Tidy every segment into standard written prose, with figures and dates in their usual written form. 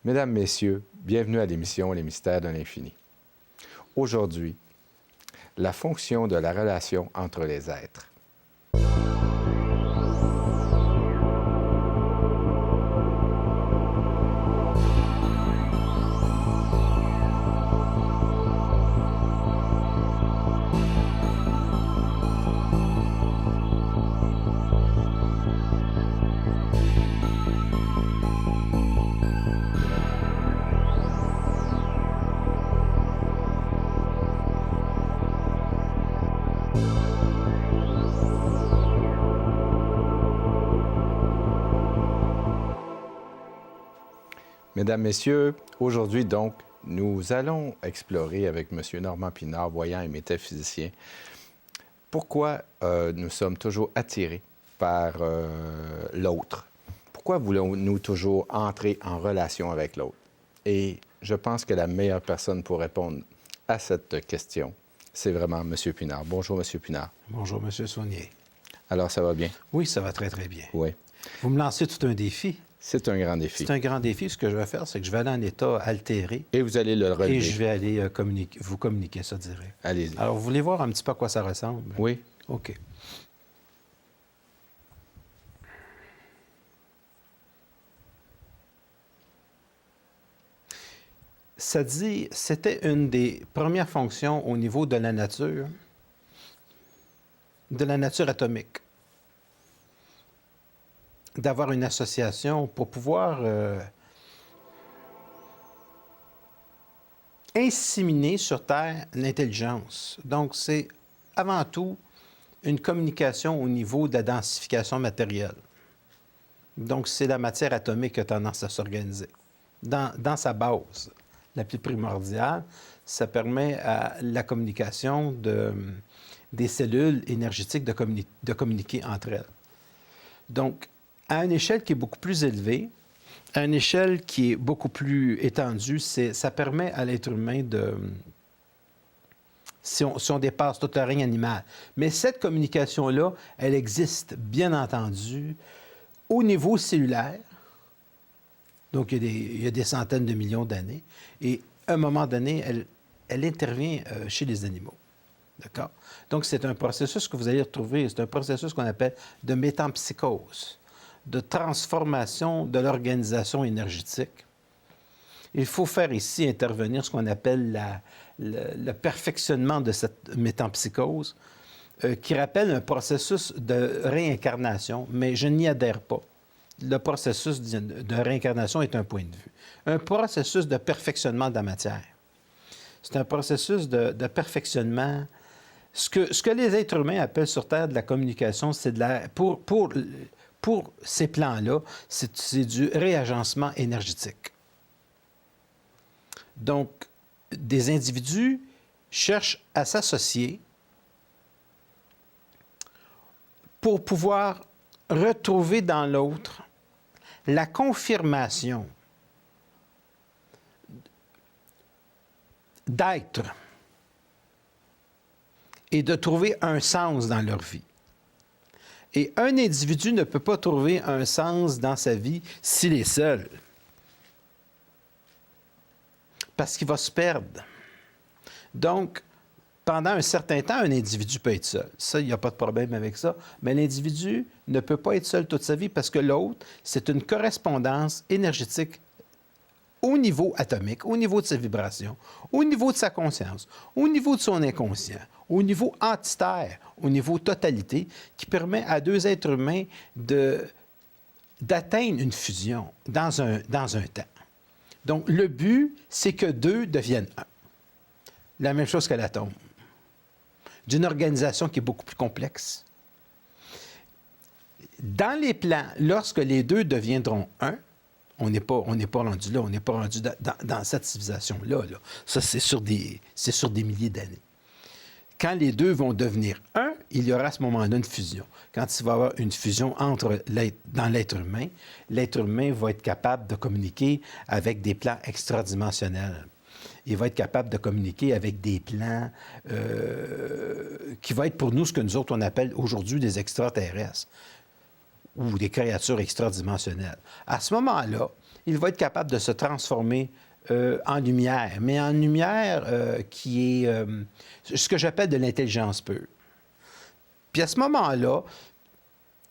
Mesdames, Messieurs, bienvenue à l'émission Les Mystères de l'Infini. Aujourd'hui, la fonction de la relation entre les êtres. Mesdames, Messieurs, aujourd'hui donc, nous allons explorer avec M. Normand Pinard, voyant et métaphysicien, pourquoi nous sommes toujours attirés par l'autre. Pourquoi voulons-nous toujours entrer en relation avec l'autre? Et je pense que la meilleure personne pour répondre à cette question, c'est vraiment M. Pinard. Bonjour, M. Pinard. Bonjour, M. Saunier. Alors, ça va bien? Oui, ça va très, très bien. Oui. Vous me lancez tout un défi. C'est un grand défi. C'est un grand défi. Ce que je vais faire, c'est que je vais aller en état altéré. Et vous allez le relever. Et je vais aller vous communiquer ça direct. Allez-y. Alors, vous voulez voir un petit peu à quoi ça ressemble? Oui. OK. Ça dit, c'était une des premières fonctions au niveau de la nature atomique, d'avoir une association pour pouvoir inséminer sur Terre l'intelligence. Donc, c'est avant tout une communication au niveau de la densification matérielle. Donc, c'est la matière atomique qui a tendance à s'organiser. Dans sa base la plus primordiale, ça permet à la communication des cellules énergétiques de communiquer entre elles. Donc, à une échelle qui est beaucoup plus élevée, à une échelle qui est beaucoup plus étendue, ça permet à l'être humain de... Si on dépasse tout le règne animal. Mais cette communication-là, elle existe, bien entendu, au niveau cellulaire. Donc, il y a des centaines de millions d'années. Et à un moment donné, elle intervient chez les animaux. D'accord? Donc, c'est un processus que vous allez retrouver, c'est un processus qu'on appelle de métempsychose, de transformation de l'organisation énergétique. Il faut faire ici intervenir ce qu'on appelle le perfectionnement de cette métempsychose, qui rappelle un processus de réincarnation, mais je n'y adhère pas. Le processus de réincarnation est un point de vue. Un processus de perfectionnement de la matière. C'est un processus de perfectionnement. Ce que les êtres humains appellent sur Terre de la communication, c'est de la... Pour ces plans-là, c'est du réagencement énergétique. Donc, des individus cherchent à s'associer pour pouvoir retrouver dans l'autre la confirmation d'être et de trouver un sens dans leur vie. Et un individu ne peut pas trouver un sens dans sa vie s'il est seul. Parce qu'il va se perdre. Donc, pendant un certain temps, un individu peut être seul. Ça, il n'y a pas de problème avec ça. Mais l'individu ne peut pas être seul toute sa vie parce que l'autre, c'est une correspondance énergétique au niveau atomique, au niveau de sa vibration, au niveau de sa conscience, au niveau de son inconscient, au niveau entitaire, au niveau totalité, qui permet à deux êtres humains d'atteindre une fusion dans un temps. Donc, le but, c'est que deux deviennent un. La même chose que l'atome. D'une organisation qui est beaucoup plus complexe. Dans les plans, lorsque les deux deviendront un, on n'est pas rendu là, on n'est pas rendu dans cette civilisation-là. Là. Ça, c'est sur des milliers d'années. Quand les deux vont devenir un, il y aura à ce moment-là une fusion. Quand il va y avoir une fusion dans l'être humain va être capable de communiquer avec des plans extradimensionnels. Il va être capable de communiquer avec des plans qui vont être pour nous ce que nous autres, on appelle aujourd'hui des extraterrestres ou des créatures extradimensionnelles. À ce moment-là, il va être capable de se transformer en lumière, mais en lumière qui est ce que j'appelle de l'intelligence pure. Puis à ce moment-là,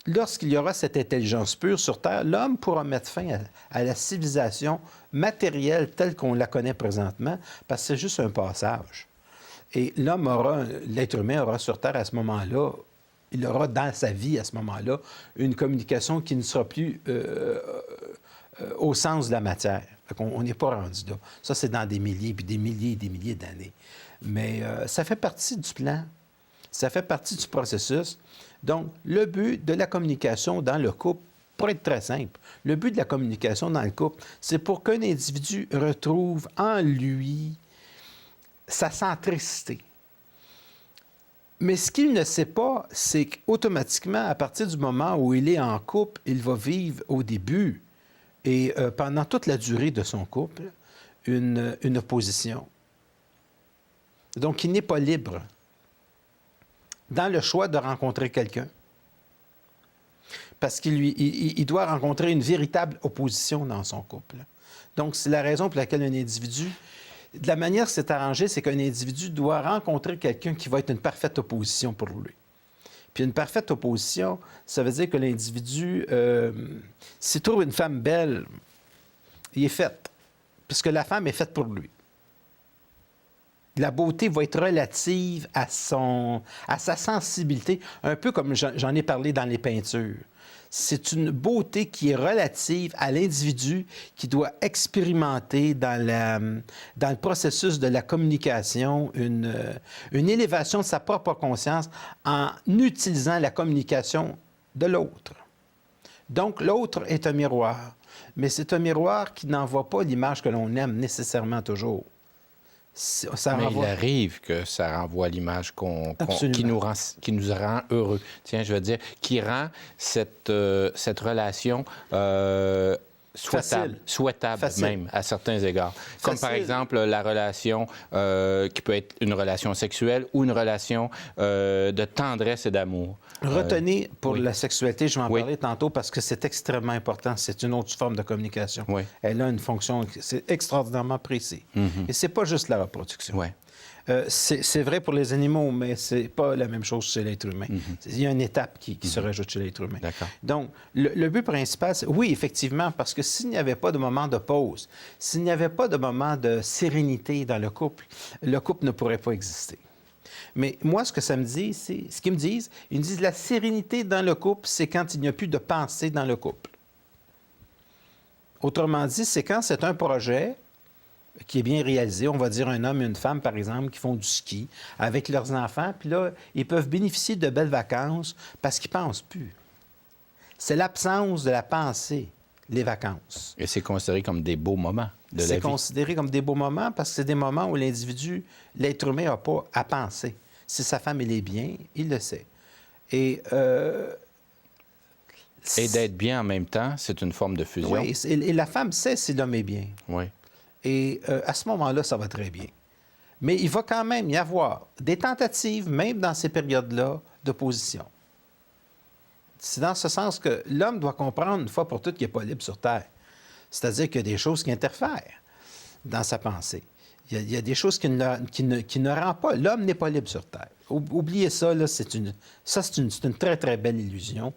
lorsqu'il y aura cette intelligence pure sur Terre, l'homme pourra mettre fin à la civilisation matérielle telle qu'on la connaît présentement, parce que c'est juste un passage. Et l'être humain aura sur Terre à ce moment-là, il aura dans sa vie à ce moment-là une communication qui ne sera plus au sens de la matière. On n'est pas rendu là. Ça, c'est dans des milliers, puis des milliers et des milliers d'années. Mais ça fait partie du plan. Ça fait partie du processus. Donc, le but de la communication dans le couple, pour être très simple, le but de la communication dans le couple, c'est pour qu'un individu retrouve en lui sa centricité. Mais ce qu'il ne sait pas, c'est qu'automatiquement, à partir du moment où il est en couple, il va vivre au début et pendant toute la durée de son couple, une opposition. Donc, il n'est pas libre dans le choix de rencontrer quelqu'un. Parce qu'il doit rencontrer une véritable opposition dans son couple. Donc, c'est la raison pour laquelle un individu, de la manière que c'est arrangé, c'est qu'un individu doit rencontrer quelqu'un qui va être une parfaite opposition pour lui. Puis une parfaite opposition, ça veut dire que l'individu, s'il trouve une femme belle, il est fait. Parce que la femme est faite pour lui. La beauté va être relative à sa sensibilité, un peu comme j'en ai parlé dans les peintures. C'est une beauté qui est relative à l'individu qui doit expérimenter dans le processus de la communication une élévation de sa propre conscience en utilisant la communication de l'autre. Donc, l'autre est un miroir, mais c'est un miroir qui n'envoie pas l'image que l'on aime nécessairement toujours. Mais il arrive que ça renvoie l'image qui nous rend heureux. Tiens, je veux dire, qui rend cette relation souhaitable Facile. même, à certains égards. Facile. Comme par exemple la relation qui peut être une relation sexuelle ou une relation de tendresse et d'amour. Retenez pour oui. la sexualité, je vais en parler tantôt parce que c'est extrêmement important. C'est une autre forme de communication. Oui. Elle a une fonction, c'est extraordinairement précis. Et c'est pas juste la reproduction. Oui. C'est vrai pour les animaux, mais c'est pas la même chose chez l'être humain. Il y a une étape qui se rajoute chez l'être humain. D'accord. Donc, le but principal, c'est, oui, effectivement, parce que s'il n'y avait pas de moment de pause, s'il n'y avait pas de moment de sérénité dans le couple ne pourrait pas exister. Mais moi, ce que ça me dit, c'est... Ce qu'ils me disent, ils me disent la sérénité dans le couple, c'est quand il n'y a plus de pensée dans le couple. Autrement dit, c'est quand c'est un projet qui est bien réalisé. On va dire un homme et une femme, par exemple, qui font du ski avec leurs enfants, puis là, ils peuvent bénéficier de belles vacances parce qu'ils ne pensent plus. C'est l'absence de la pensée, les vacances. Et c'est considéré comme des beaux moments de la vie. C'est considéré comme des beaux moments parce que c'est des moments où l'individu, l'être humain, n'a pas à penser. Si sa femme, elle est bien, il le sait. Et d'être bien en même temps, c'est une forme de fusion. Oui, et la femme sait si l'homme est bien. Oui. Et à ce moment-là, ça va très bien. Mais il va quand même y avoir des tentatives, même dans ces périodes-là, d'opposition. C'est dans ce sens que l'homme doit comprendre, une fois pour toutes, qu'il n'est pas libre sur Terre. C'est-à-dire qu'il y a des choses qui interfèrent dans sa pensée. Il y a des choses qui ne rend pas. L'homme n'est pas libre sur Terre. Oubliez ça, là, c'est une très, très belle illusion.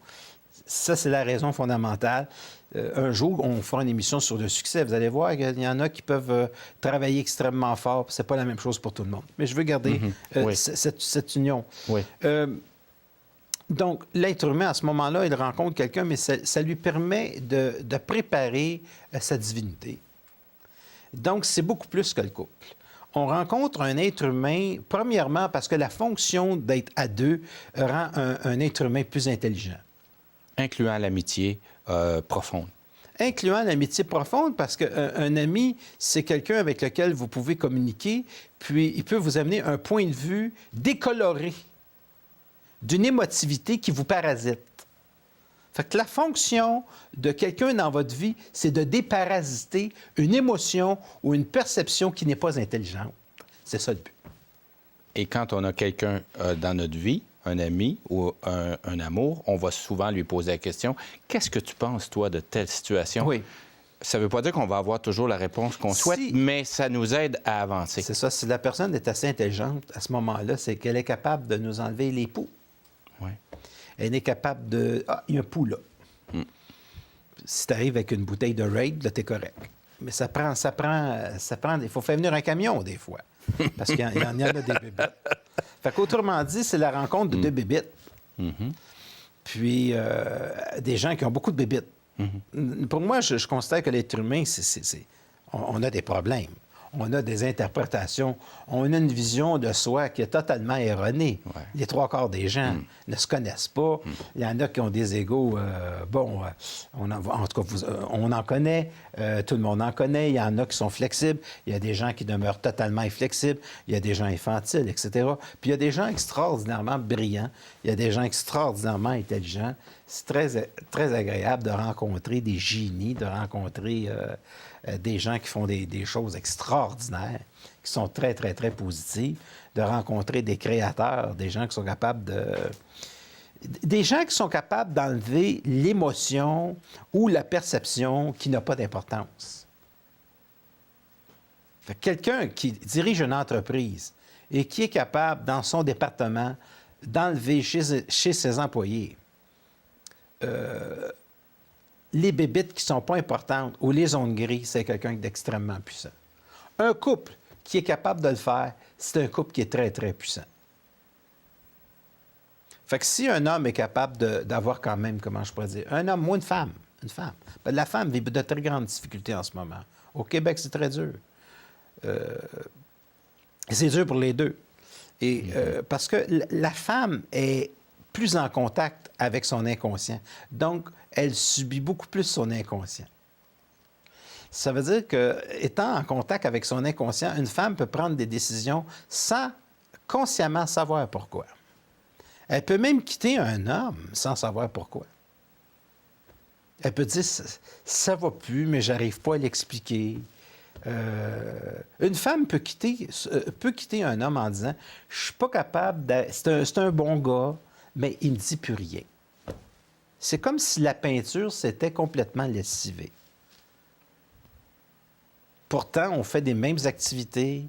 Ça, c'est la raison fondamentale. Un jour, on fera une émission sur le succès. Vous allez voir qu'il y en a qui peuvent travailler extrêmement fort. C'est pas la même chose pour tout le monde. Mais je veux garder Oui. cette union. Oui. Donc, l'être humain, à ce moment-là, il rencontre quelqu'un, mais ça lui permet de préparer sa divinité. Donc, c'est beaucoup plus que le couple. On rencontre un être humain, premièrement, parce que la fonction d'être à deux rend un être humain plus intelligent. Incluant l'amitié profonde. Incluant l'amitié profonde, parce qu'un ami, c'est quelqu'un avec lequel vous pouvez communiquer, puis il peut vous amener un point de vue décoloré d'une émotivité qui vous parasite. Fait que la fonction de quelqu'un dans votre vie, c'est de déparasiter une émotion ou une perception qui n'est pas intelligente. C'est ça le but. Et quand on a quelqu'un dans notre vie, un ami ou un amour, on va souvent lui poser la question « Qu'est-ce que tu penses, toi, de telle situation? » Oui. Ça ne veut pas dire qu'on va avoir toujours la réponse qu'on souhaite, mais ça nous aide à avancer. C'est ça. Si la personne est assez intelligente, à ce moment-là, c'est qu'elle est capable de nous enlever les poux. Oui. Elle est capable de... Ah, il y a un pou là. Si tu arrives avec une bouteille de Raid, là, t'es correct. Mais ça prend... Il faut faire venir un camion, des fois. Parce qu'il y en a des bébites. Fait qu'autrement dit, c'est la rencontre de deux bébites. Puis, des gens qui ont beaucoup de bébites. Pour moi, je constate que l'être humain, on a des problèmes. On a des interprétations. On a une vision de soi qui est totalement erronée. Ouais. Les trois quarts des gens ne se connaissent pas. Il y en a qui ont des égos. En tout cas, on en connaît. Tout le monde en connaît. Il y en a qui sont flexibles. Il y a des gens qui demeurent totalement inflexibles. Il y a des gens infantiles, etc. Puis il y a des gens extraordinairement brillants. Il y a des gens extraordinairement intelligents. C'est très, très agréable de rencontrer des génies, de rencontrer des gens qui font des choses extraordinaires, qui sont très, très, très positives, de rencontrer des créateurs, des gens qui sont capables d'enlever l'émotion ou la perception qui n'a pas d'importance. Fait que quelqu'un qui dirige une entreprise et qui est capable, dans son département, d'enlever chez ses employés les bébites qui ne sont pas importantes ou les zones grises, c'est quelqu'un d'extrêmement puissant. Un couple qui est capable de le faire, c'est un couple qui est très, très puissant. Fait que si un homme est capable d'avoir quand même, comment je pourrais dire, un homme ou une femme, ben, la femme vit de très grandes difficultés en ce moment. Au Québec, c'est très dur. C'est dur pour les deux. Et, parce que la femme est plus en contact avec son inconscient. Donc, elle subit beaucoup plus son inconscient. Ça veut dire qu'étant en contact avec son inconscient, une femme peut prendre des décisions sans consciemment savoir pourquoi. Elle peut même quitter un homme sans savoir pourquoi. Elle peut dire « ça va plus, mais j'arrive pas à l'expliquer ». Une femme peut quitter un homme en disant « je suis pas capable de... C'est un bon gars, mais il me dit plus rien ». C'est comme si la peinture s'était complètement lessivée. Pourtant, on fait des mêmes activités,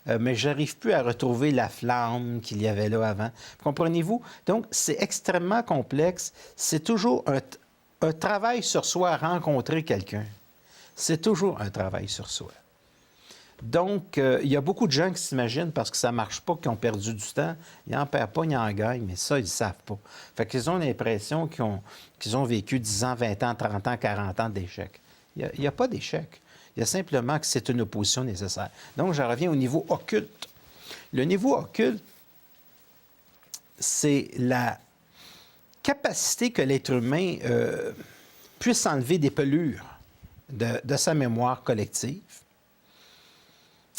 mais je n'arrive plus à retrouver la flamme qu'il y avait là avant. Comprenez-vous? Donc, c'est extrêmement complexe. C'est toujours un travail sur soi à rencontrer quelqu'un. C'est toujours un travail sur soi. Donc, il y a beaucoup de gens qui s'imaginent, parce que ça ne marche pas, qui ont perdu du temps. Ils n'en perdent pas, ils en gagnent, mais ça, ils ne savent pas. Fait qu'ils ont l'impression qu'ils ont vécu 10 ans, 20 ans, 30 ans, 40 ans d'échecs. Il n'y a pas d'échec. Il y a simplement que c'est une opposition nécessaire. Donc, je reviens au niveau occulte. Le niveau occulte, c'est la capacité que l'être humain puisse enlever des pelures de sa mémoire collective,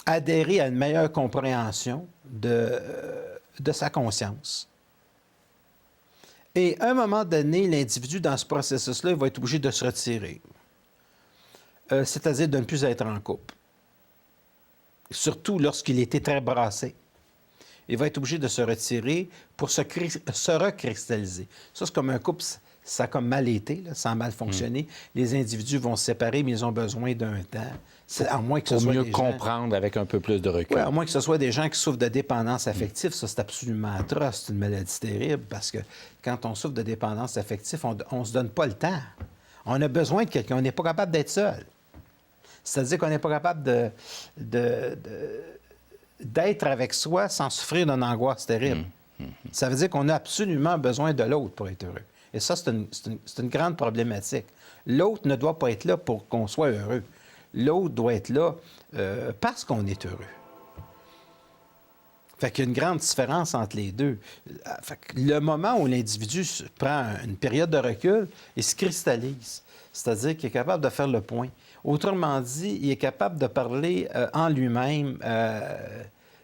adhérer à une meilleure compréhension de sa conscience. Et à un moment donné, l'individu, dans ce processus-là, il va être obligé de se retirer. C'est-à-dire de ne plus être en couple. Surtout lorsqu'il était très brassé. Il va être obligé de se retirer pour se recristalliser. Ça, c'est comme un couple, ça a comme mal été, là, ça a mal fonctionné. Les individus vont se séparer, mais ils ont besoin d'un temps. À moins que ce soit mieux des comprendre avec un peu plus de recul. Oui, à moins que ce soit des gens qui souffrent de dépendance affective. Ça, c'est absolument atroce. C'est une maladie terrible parce que quand on souffre de dépendance affective, on ne se donne pas le temps. On a besoin de quelqu'un. On n'est pas capable d'être seul. C'est-à-dire qu'on n'est pas capable d'être avec soi sans souffrir d'une angoisse terrible. Ça veut dire qu'on a absolument besoin de l'autre pour être heureux. Et ça, c'est une grande problématique. L'autre ne doit pas être là pour qu'on soit heureux. L'autre doit être là parce qu'on est heureux. Fait qu'il y a une grande différence entre les deux. Fait que le moment où l'individu prend une période de recul, il se cristallise. C'est-à-dire qu'il est capable de faire le point. Autrement dit, il est capable de parler en lui-même.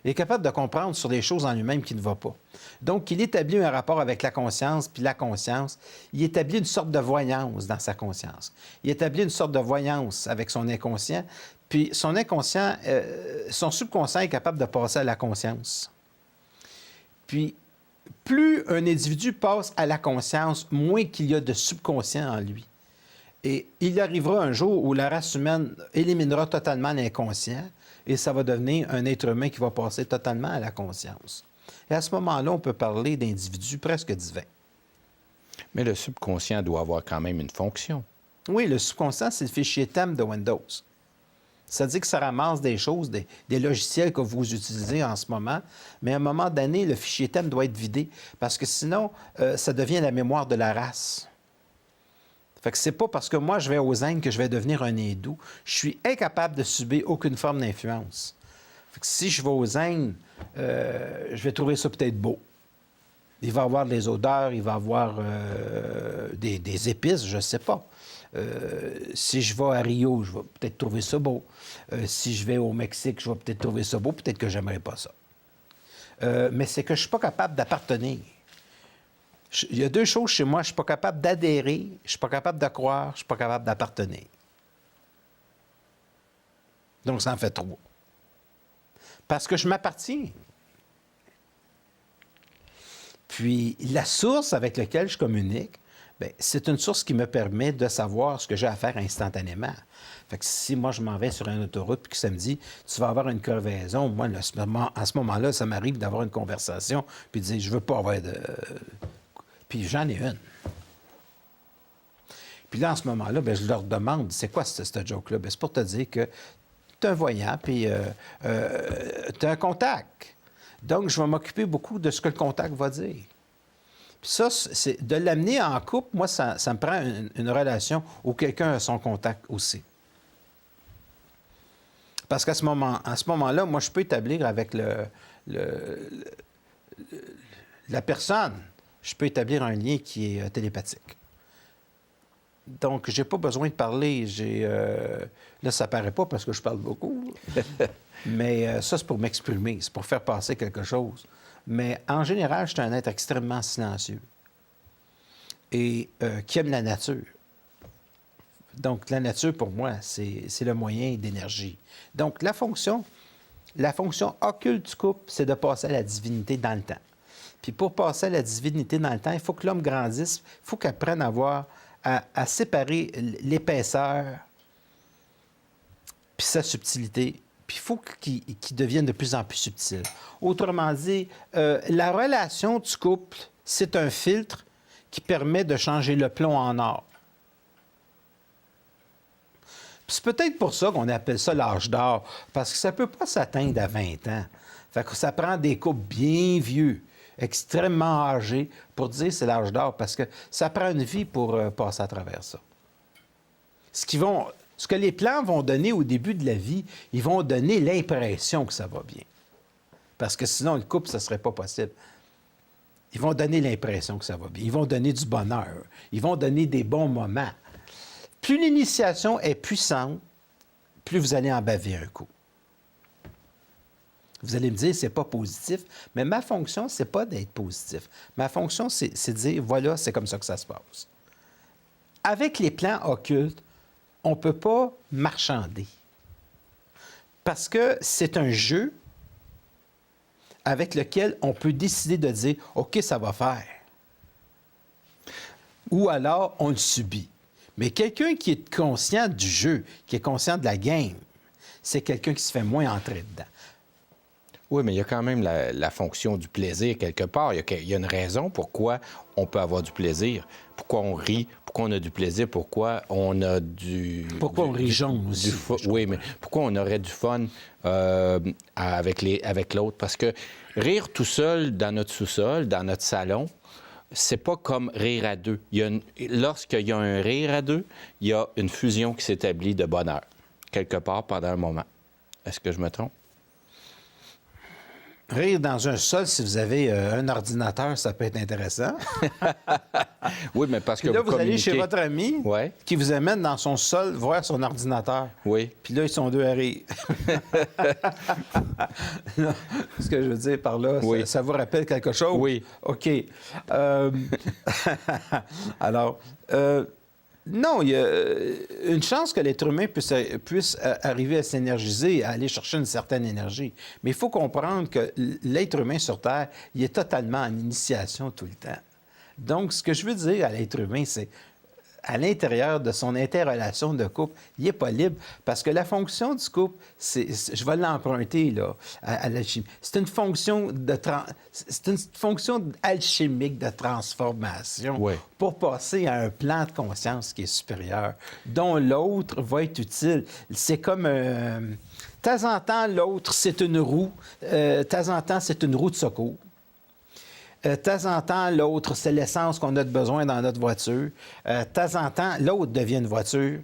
Il est capable de comprendre sur des choses en lui-même qui ne vont pas. Donc, il établit un rapport avec la conscience, puis la conscience, il établit une sorte de voyance dans sa conscience. Il établit une sorte de voyance avec son inconscient, puis son inconscient, son subconscient est capable de passer à la conscience. Puis, plus un individu passe à la conscience, moins qu'il y a de subconscient en lui. Et il arrivera un jour où la race humaine éliminera totalement l'inconscient et ça va devenir un être humain qui va passer totalement à la conscience. Et à ce moment-là, on peut parler d'individus presque divins. Mais le subconscient doit avoir quand même une fonction. Oui, le subconscient, c'est le fichier thème de Windows. C'est-à-dire que ça ramasse des choses, des logiciels que vous utilisez en ce moment, mais à un moment donné, le fichier thème doit être vidé parce que sinon, ça devient la mémoire de la race. Fait que c'est pas parce que moi, je vais aux Indes que je vais devenir un hindou. Je suis incapable de subir aucune forme d'influence. Fait que si je vais aux Indes, je vais trouver ça peut-être beau. Il va y avoir des odeurs, il va y avoir des épices, je ne sais pas. Si je vais à Rio, je vais peut-être trouver ça beau. Si je vais au Mexique, je vais peut-être trouver ça beau. Peut-être que j'aimerais pas ça. Mais c'est que je ne suis pas capable d'appartenir. Il y a deux choses chez moi. Je ne suis pas capable d'adhérer, je ne suis pas capable de croire, je ne suis pas capable d'appartenir. Donc, ça en fait trois. Parce que je m'appartiens. Puis, la source avec laquelle je communique, bien, c'est une source qui me permet de savoir ce que j'ai à faire instantanément. Fait que si moi, je m'en vais sur une autoroute puis que ça me dit « Tu vas avoir une crevaison », moi, à ce moment-là, ça m'arrive d'avoir une conversation puis de dire « Je veux pas avoir de... » Puis j'en ai une. Puis là, en ce moment-là, bien, je leur demande « C'est quoi cette joke-là? » Bien, c'est pour te dire que tu es un voyant puis tu as un contact. Donc, je vais m'occuper beaucoup de ce que le contact va dire. Puis ça, c'est de l'amener en couple, moi, ça me prend une relation où quelqu'un a son contact aussi. Parce qu'à ce moment-là, moi, je peux établir avec la personne, je peux établir un lien qui est télépathique. Donc, je n'ai pas besoin de parler. Là, ça ne paraît pas parce que je parle beaucoup. Mais ça, c'est pour m'exprimer, c'est pour faire passer quelque chose. Mais en général, je suis un être extrêmement silencieux et qui aime la nature. Donc, la nature, pour moi, c'est le moyen d'énergie. Donc, la fonction occulte du couple, c'est de passer à la divinité dans le temps. Puis pour passer à la divinité dans le temps, il faut que l'homme grandisse, il faut qu'il apprenne à séparer l'épaisseur puis sa subtilité. Puis il faut qu'il devienne de plus en plus subtil. Autrement dit, la relation du couple, c'est un filtre qui permet de changer le plomb en or. Puis c'est peut-être pour ça qu'on appelle ça l'âge d'or, parce que ça ne peut pas s'atteindre à 20 ans. Fait que ça prend des couples bien vieux, extrêmement âgés, pour dire c'est l'âge d'or, parce que ça prend une vie pour passer à travers ça. Ce que les plans vont donner au début de la vie, ils vont donner l'impression que ça va bien. Parce que sinon, le couple, ça ne serait pas possible. Ils vont donner l'impression que ça va bien. Ils vont donner du bonheur. Ils vont donner des bons moments. Plus l'initiation est puissante, plus vous allez en baver un coup. Vous allez me dire, c'est pas positif, mais ma fonction, c'est pas d'être positif. Ma fonction, c'est de dire, voilà, c'est comme ça que ça se passe. Avec les plans occultes, on ne peut pas marchander. Parce que c'est un jeu avec lequel on peut décider de dire, OK, ça va faire. Ou alors, on le subit. Mais quelqu'un qui est conscient du jeu, qui est conscient de la game, c'est quelqu'un qui se fait moins entrer dedans. Oui, mais il y a quand même la fonction du plaisir quelque part. Il y a une raison pourquoi on peut avoir du plaisir, pourquoi on rit, pourquoi on a du plaisir, pourquoi on a du... Pourquoi on rit jaune aussi. Oui, mais pourquoi on aurait du fun avec l'autre? Parce que rire tout seul dans notre sous-sol, dans notre salon, c'est pas comme rire à deux. Lorsqu'il y a un rire à deux, il y a une fusion qui s'établit de bonheur, quelque part pendant un moment. Est-ce que je me trompe? Rire dans un sol, si vous avez un ordinateur, ça peut être intéressant. Oui, mais parce que puis là, vous allez communiquez... chez votre ami qui vous amène dans son sol voir son ordinateur. Oui. Puis là, ils sont deux à rire. Non, ce que je veux dire par là, ça vous rappelle quelque chose? Oui. OK. Alors, non, il y a une chance que l'être humain puisse arriver à s'énergiser, à aller chercher une certaine énergie. Mais il faut comprendre que l'être humain sur Terre, il est totalement en initiation tout le temps. Donc, ce que je veux dire à l'être humain, c'est à l'intérieur de son interrelation de couple, il n'est pas libre. Parce que la fonction du couple, je vais l'emprunter là, à l'alchimie. C'est une fonction alchimique de transformation pour passer à un plan de conscience qui est supérieur, dont l'autre va être utile. C'est comme... de temps en temps, l'autre, c'est une roue. De temps en temps, c'est une roue de secours. De temps en temps, l'autre, c'est l'essence qu'on a besoin dans notre voiture. De temps en temps, l'autre devient une voiture.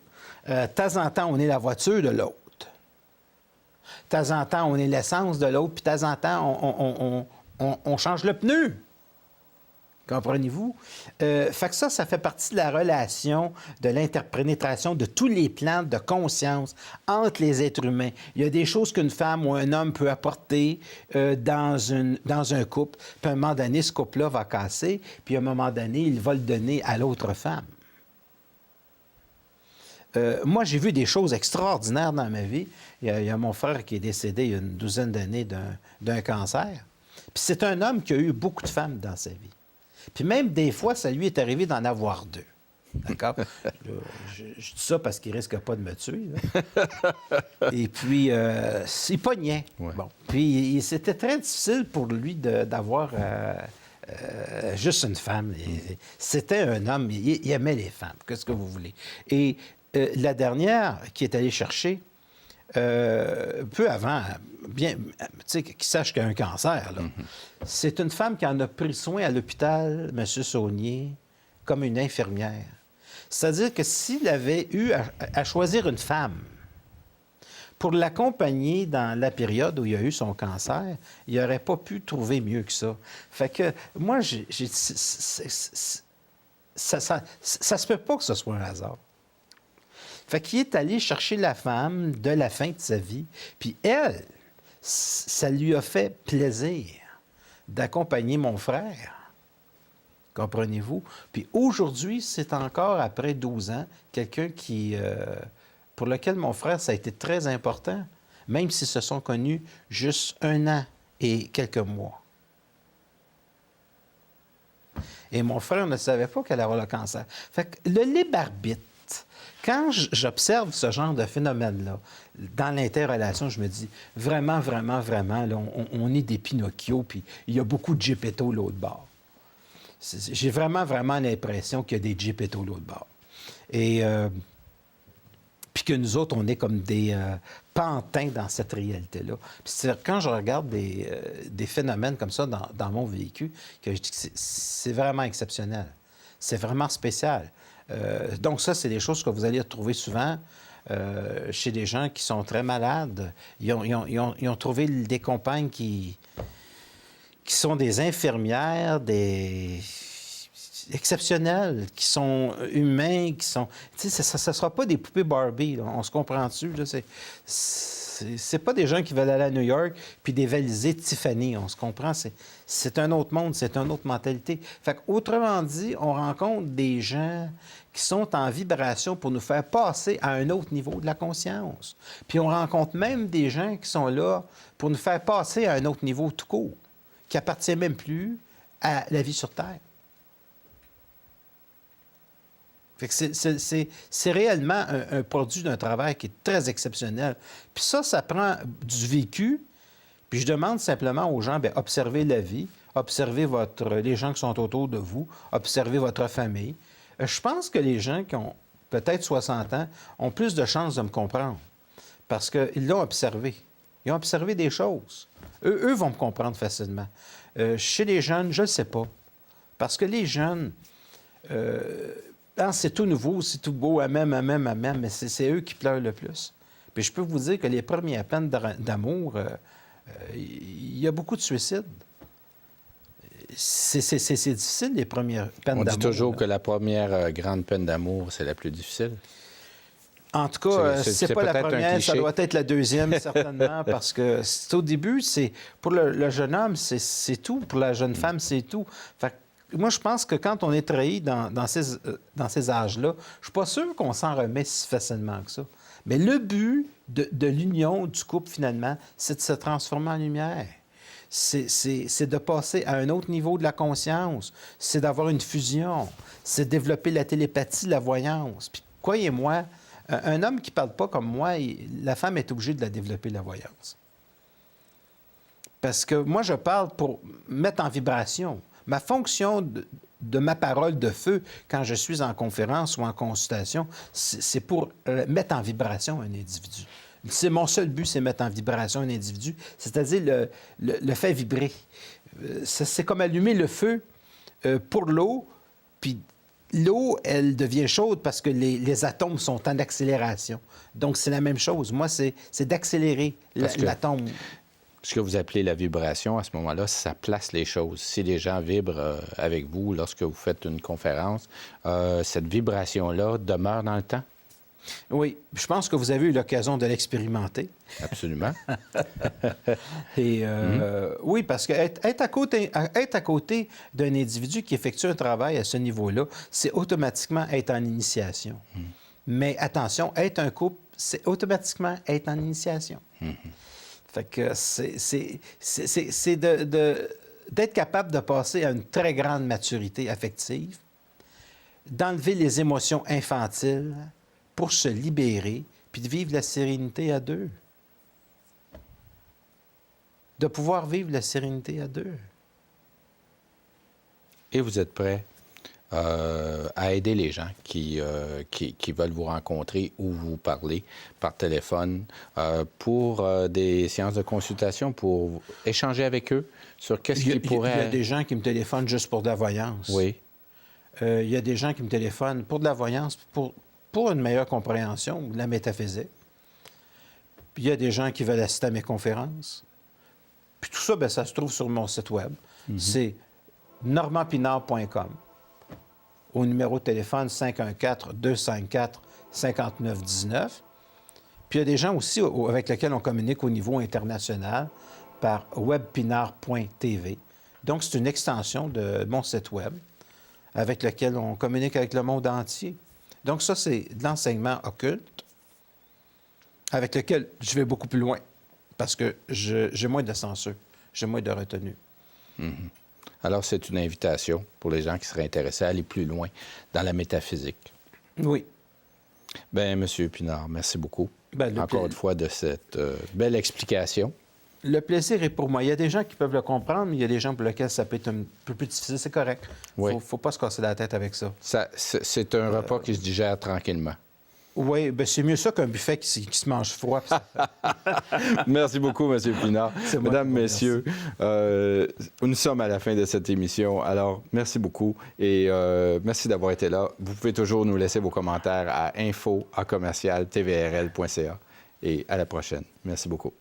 De temps en temps, on est la voiture de l'autre. De temps en temps, on est l'essence de l'autre. Puis de temps en temps, on change le pneu. Comprenez-vous? Fait que ça fait partie de la relation, de l'interpénétration de tous les plans de conscience entre les êtres humains. Il y a des choses qu'une femme ou un homme peut apporter dans un couple. Puis à un moment donné, ce couple-là va casser, puis à un moment donné, il va le donner à l'autre femme. Moi, j'ai vu des choses extraordinaires dans ma vie. Il y a mon frère qui est décédé il y a une douzaine d'années d'un cancer. Puis c'est un homme qui a eu beaucoup de femmes dans sa vie. Puis même des fois, ça lui est arrivé d'en avoir 2. D'accord? Je dis ça parce qu'il ne risque pas de me tuer. Là. Et puis, il pognait. Ouais. Bon. Puis c'était très difficile pour lui d'avoir juste une femme. C'était un homme, il aimait les femmes. Qu'est-ce que vous voulez? Et la dernière qui est allée chercher, peu avant, bien, tu sais, qu'il sache qu'il y a un cancer, là. C'est une femme qui en a pris soin à l'hôpital, M. Saunier, comme une infirmière. C'est-à-dire que s'il avait eu à choisir une femme pour l'accompagner dans la période où il a eu son cancer, il n'aurait pas pu trouver mieux que ça. Fait que moi, ça se peut pas que ce soit un hasard. Fait qu'il est allé chercher la femme de la fin de sa vie, puis elle, ça lui a fait plaisir d'accompagner mon frère. Comprenez-vous? Puis aujourd'hui, c'est encore, après 12 ans, quelqu'un pour lequel mon frère, ça a été très important, même s'ils se sont connus juste 1 an et quelques mois. Et mon frère ne savait pas qu'elle allait avoir le cancer. Fait que le libre arbitre, quand j'observe ce genre de phénomène-là, dans l'interrelation, je me dis, vraiment, vraiment, vraiment, là, on est des Pinocchio, puis il y a beaucoup de Geppetto l'autre bord. J'ai vraiment, vraiment l'impression qu'il y a des Geppetto l'autre bord. Et puis que nous autres, on est comme des pantins dans cette réalité-là. Puis quand je regarde des phénomènes comme ça dans mon vécu, que je dis que c'est vraiment exceptionnel. C'est vraiment spécial. Donc ça, c'est des choses que vous allez retrouver souvent chez des gens qui sont très malades. Ils ont trouvé des compagnes qui sont des infirmières, des exceptionnelles, qui sont humains, qui sont... Tu sais, ça ne sera pas des poupées Barbie, là. On se comprend dessus. C'est pas des gens qui veulent aller à New York puis dévaliser Tiffany. On se comprend. C'est un autre monde, c'est une autre mentalité. Fait qu'autrement dit, on rencontre des gens qui sont en vibration pour nous faire passer à un autre niveau de la conscience. Puis on rencontre même des gens qui sont là pour nous faire passer à un autre niveau tout court, qui appartient même plus à la vie sur Terre. Fait que c'est réellement un produit d'un travail qui est très exceptionnel. Puis ça prend du vécu. Puis je demande simplement aux gens, bien, observez la vie, observez les gens qui sont autour de vous, observez votre famille. Je pense que les gens qui ont peut-être 60 ans ont plus de chances de me comprendre parce qu'ils l'ont observé. Ils ont observé des choses. Eux vont me comprendre facilement. Chez les jeunes, je ne le sais pas. Parce que les jeunes... c'est tout nouveau, c'est tout beau, mais c'est eux qui pleurent le plus. Puis je peux vous dire que les premières peines d'amour, il y a beaucoup de suicides. C'est difficile, les premières peines d'amour. On dit toujours que la première grande peine d'amour, c'est la plus difficile. En tout cas, c'est pas la première, ça doit être la deuxième, certainement, parce que au début, pour le jeune homme, c'est tout. Pour la jeune femme, c'est tout. Fait que moi, je pense que quand on est trahi dans ces âges-là, je suis pas sûr qu'on s'en remet si facilement que ça. Mais le but de l'union du couple, finalement, c'est de se transformer en lumière. c'est de passer à un autre niveau de la conscience. C'est d'avoir une fusion. C'est de développer la télépathie, la voyance. Puis, croyez-moi, un homme qui ne parle pas comme moi, la femme est obligée de la développer, la voyance. Parce que moi, je parle pour mettre en vibration. Ma fonction de ma parole de feu, quand je suis en conférence ou en consultation, c'est pour mettre en vibration un individu. Mon seul but, c'est mettre en vibration un individu, c'est-à-dire le faire vibrer. C'est comme allumer le feu pour l'eau, puis l'eau, elle devient chaude parce que les atomes sont en accélération. Donc, c'est la même chose. Moi, c'est d'accélérer l'atome. Ce que vous appelez la vibration, à ce moment-là, ça place les choses. Si les gens vibrent avec vous lorsque vous faites une conférence, cette vibration-là demeure dans le temps? Oui, je pense que vous avez eu l'occasion de l'expérimenter. Absolument. Et oui, parce que être à côté d'un individu qui effectue un travail à ce niveau-là, c'est automatiquement être en initiation. Mais attention, être un couple, c'est automatiquement être en initiation. Fait que c'est d'être capable de passer à une très grande maturité affective, d'enlever les émotions infantiles pour se libérer, puis de vivre la sérénité à deux. De pouvoir vivre la sérénité à deux. Et vous êtes prêt à aider les gens qui veulent vous rencontrer ou vous parler par téléphone pour des séances de consultation, pour échanger avec eux sur qu'est-ce qui pourrait... Il y a des gens qui me téléphonent juste pour de la voyance. Oui. Il y a des gens qui me téléphonent pour de la voyance, pour une meilleure compréhension de la métaphysique. Puis il y a des gens qui veulent assister à mes conférences. Puis tout ça, bien, ça se trouve sur mon site web. C'est normandpinard.com. Au numéro de téléphone 514-254-5919. Puis il y a des gens aussi avec lesquels on communique au niveau international par webpinard.tv. Donc, c'est une extension de mon site web avec lequel on communique avec le monde entier. Donc, ça, c'est de l'enseignement occulte avec lequel je vais beaucoup plus loin parce que j'ai moins de censure, j'ai moins de retenue. Alors, c'est une invitation pour les gens qui seraient intéressés à aller plus loin dans la métaphysique. Oui. Bien, M. Pinard, merci beaucoup. Encore une fois de cette belle explication. Le plaisir est pour moi. Il y a des gens qui peuvent le comprendre, mais il y a des gens pour lesquels ça peut être un peu plus difficile. C'est correct. Oui. Faut pas se casser la tête avec ça. C'est un repas qui se digère tranquillement. Oui, bien, c'est mieux ça qu'un buffet qui se mange froid. Merci beaucoup, M. Pinard. Mesdames, Messieurs, nous sommes à la fin de cette émission. Alors, merci beaucoup et merci d'avoir été là. Vous pouvez toujours nous laisser vos commentaires à info@tvrl.ca et à la prochaine. Merci beaucoup.